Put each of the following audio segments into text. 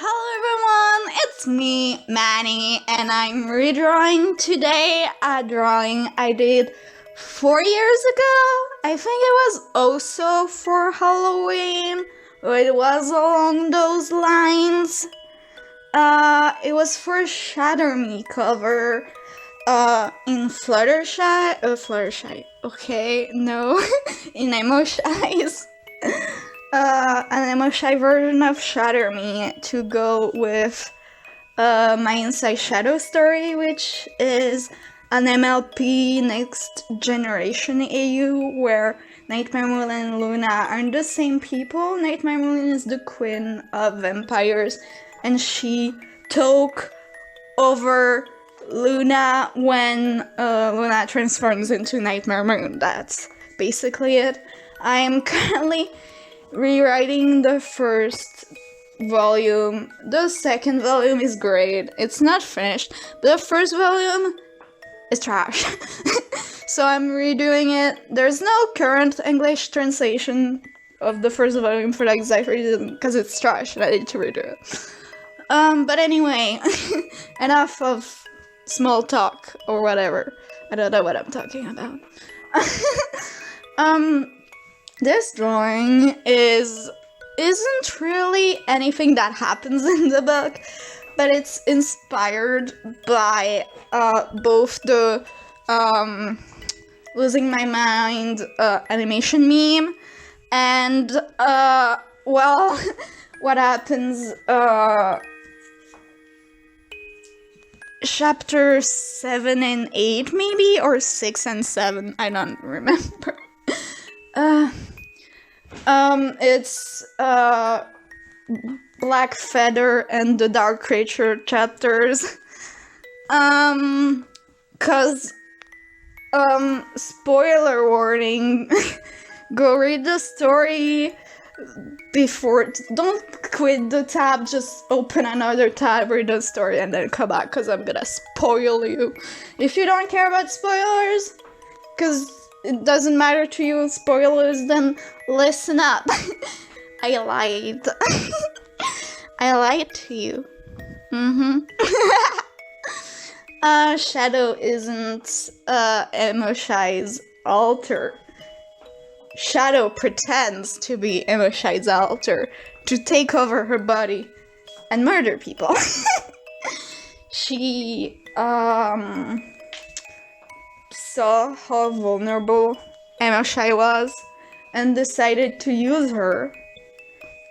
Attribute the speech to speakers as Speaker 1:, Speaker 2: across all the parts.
Speaker 1: Hello everyone, it's me, Manny, and I'm redrawing today a drawing I did 4 years ago. I think it was also for Halloween, or it was along those lines. It was for a Shatter Me cover, in Fluttershy, okay, no, in Emoshy's. An Emoshy version of Shatter Me to go with my Inside Shadow story, which is an MLP Next Generation AU where Nightmare Moon and Luna aren't the same people. Nightmare Moon is the queen of vampires, and she took over Luna when Luna transforms into Nightmare Moon. That's basically it. I am currently rewriting the first volume. The second volume is great. It's not finished. The first volume is trash. So I'm redoing it. There's no current English translation of the first volume for the exact reason, because it's trash and I need to redo it. But anyway, enough of small talk or whatever. I don't know what I'm talking about. This drawing isn't really anything that happens in the book, but it's inspired by both the losing my mind animation meme and well, what happens chapter 7 and 8 maybe, or 6 and 7, I don't remember. It's Black Feather and the Dark Creature chapters. Cause, spoiler warning, go read the story before, don't quit the tab, just open another tab, read the story, and then come back, cause I'm gonna spoil you. If you don't care about spoilers, cause it doesn't matter to you, spoilers, then listen up. I lied. I lied to you. Shadow isn't Emoshy's alter. Shadow pretends to be Emoshy's alter to take over her body and murder people. She saw how vulnerable Emoshy was and decided to use her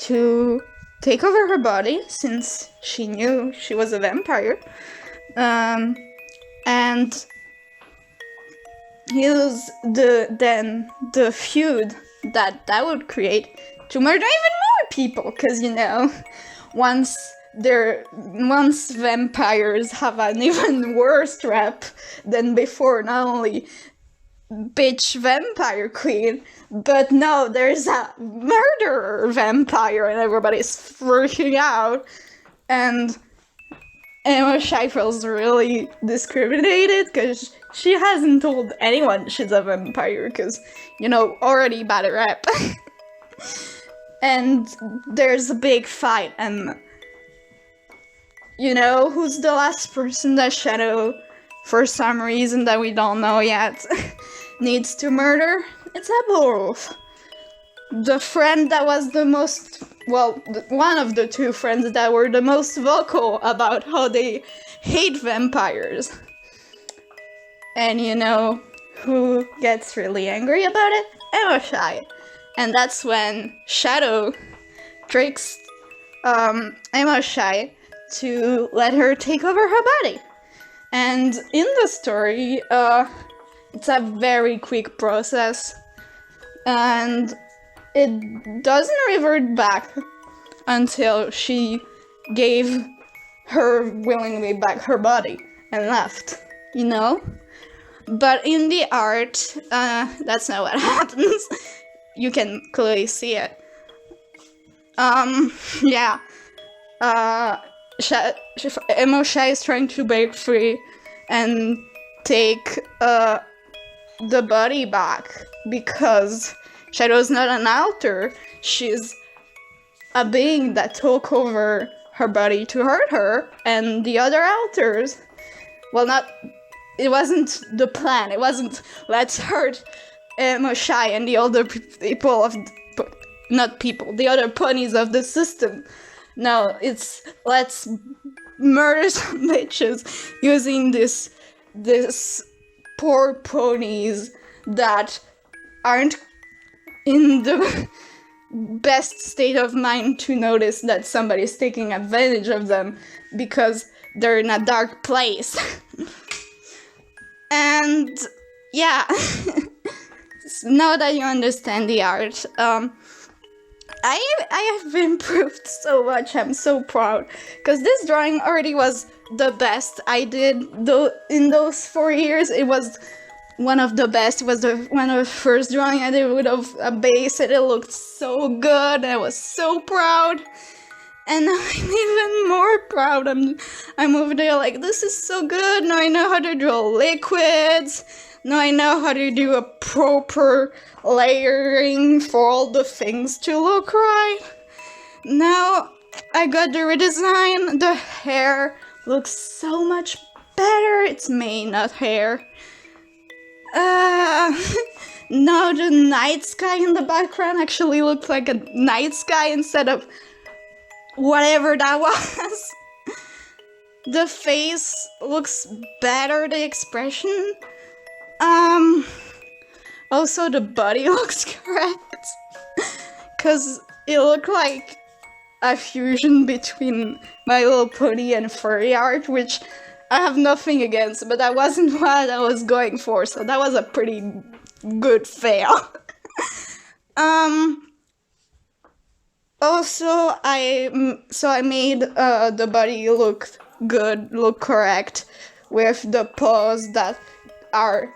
Speaker 1: to take over her body, since she knew she was a vampire, and use the feud that would create to murder even more people, because once vampires have an even worse rep than before, not only bitch vampire queen, but no, there's a murderer vampire and everybody's freaking out, and Emoshy feels really discriminated because she hasn't told anyone she's a vampire, because, already bad rep. And there's a big fight, and who's the last person that Shadow, for some reason that we don't know yet, needs to murder? It's Wolf. The friend that was the most, one of the two friends that were the most vocal about how they hate vampires. And who gets really angry about it? Emoshy. And that's when Shadow tricks Emoshy to let her take over her body. And in the story, it's a very quick process, and it doesn't revert back until she gave her willingly back her body and left, But in the art, that's not what happens. You can clearly see it. Yeah. Emoshy is trying to break free and take the body back, because Shadow's not an alter. She's a being that took over her body to hurt her and the other authors. Well, it wasn't the plan. It wasn't let's hurt Emoshy and the other people of the other ponies of the system. No, it's let's murder some bitches using this poor ponies that aren't in the best state of mind to notice that somebody's taking advantage of them because they're in a dark place. And yeah, now that you understand the art, I have improved so much. I'm so proud because this drawing already was the best I did in those 4 years. It was one of the best. It was one of the first drawing I did with a base, and it looked so good. I was so proud, and now I'm even more proud. I'm over there like, this is so good. Now I know how to draw liquids. Now I know how to do a proper layering for all the things to look right. Now I got the redesign. The hair looks so much better. It's May, not hair. Now the night sky in the background actually looked like a night sky instead of whatever that was. The face looks better, the expression. Also the body looks correct, cause it looked like a fusion between My Little Pony and furry art, which I have nothing against, but that wasn't what I was going for, so that was a pretty good fail. Also, I made the body look good, look correct, with the paws that are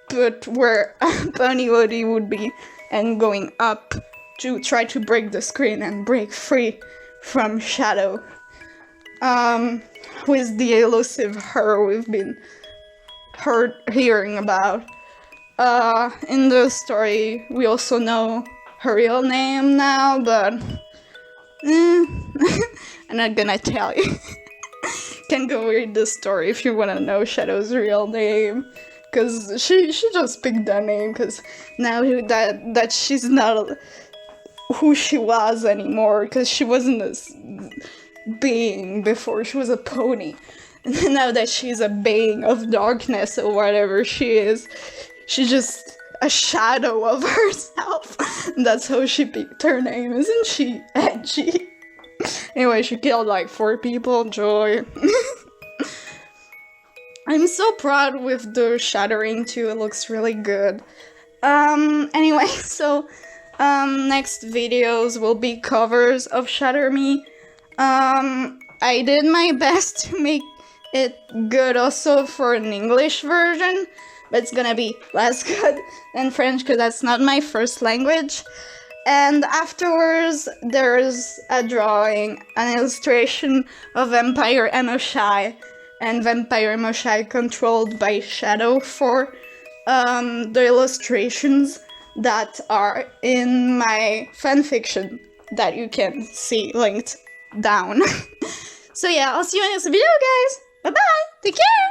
Speaker 1: put where Pony Woody would be, and going up to try to break the screen and break free from shadow. With the elusive her we've been hearing about. In the story, we also know her real name now, but I'm not gonna tell you. Can go read the story if you wanna know Shadow's real name, cause she just picked that name cause now that she's not who she was anymore, cause she wasn't this being before. She was a pony, and now that she's a being of darkness or whatever she is, she's just a shadow of herself. That's how she picked her name. Isn't she edgy? Anyway, she killed like 4 people. Joy. I'm so proud with the shattering too. It looks really good. Anyway, so next videos will be covers of Shatter Me. I did my best to make it good also for an English version, but it's gonna be less good than French because that's not my first language. And afterwards, there's a drawing, an illustration of Vampire Emoshy, and Vampire Emoshy controlled by Shadow for the illustrations that are in my fanfiction that you can see linked down. So yeah, I'll see you in the next video, guys. Bye bye. Take care.